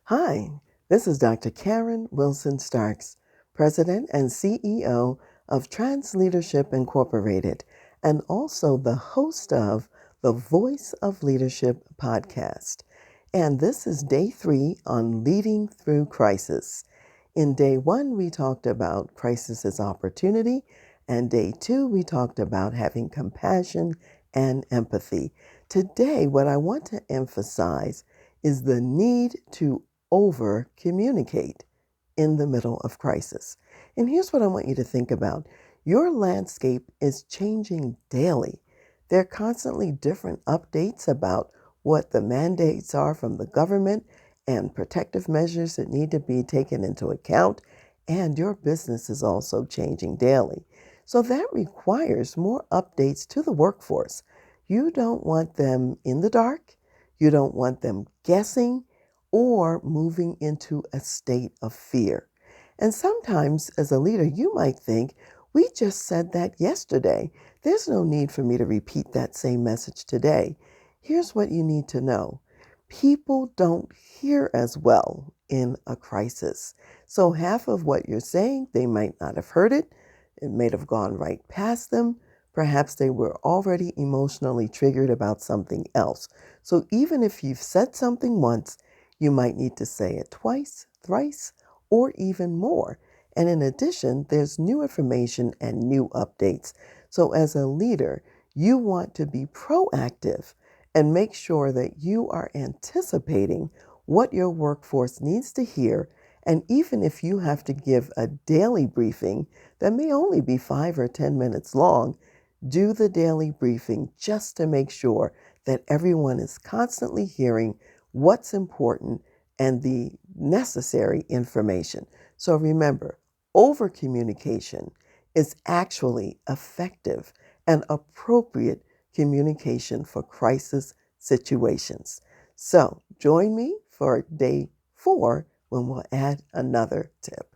Hi, this is Dr. Karen Wilson Starks, President and CEO of TRANSLEADERSHIP Incorporated, and also the host of the Voice of Leadership podcast. And this is day 3 on leading through crisis. In day 1, we talked about crisis as opportunity, and day 2, we talked about having compassion and empathy. Today, what I want to emphasize is the need to over communicate in the middle of crisis. And here's what I want you to think about. Your landscape is changing daily. There are constantly different updates about what the mandates are from the government and protective measures that need to be taken into account. And your business is also changing daily. So that requires more updates to the workforce. You don't want them in the dark. You don't want them guessing or moving into a state of fear. And sometimes, as a leader, you might think, we just said that yesterday. There's no need for me to repeat that same message today. Here's what you need to know. People don't hear as well in a crisis. So half of what you're saying, they might not have heard it. It may have gone right past them. Perhaps they were already emotionally triggered about something else. So even if you've said something once, you might need to say it twice, thrice, or even more. And in addition, there's new information and new updates. So as a leader, you want to be proactive and make sure that you are anticipating what your workforce needs to hear. And even if you have to give a daily briefing that may only be 5 or 10 minutes long, do the daily briefing just to make sure that everyone is constantly hearing what's important and the necessary information. So remember, over communication is actually effective and appropriate communication for crisis situations. So join me for day 4 when we'll add another tip.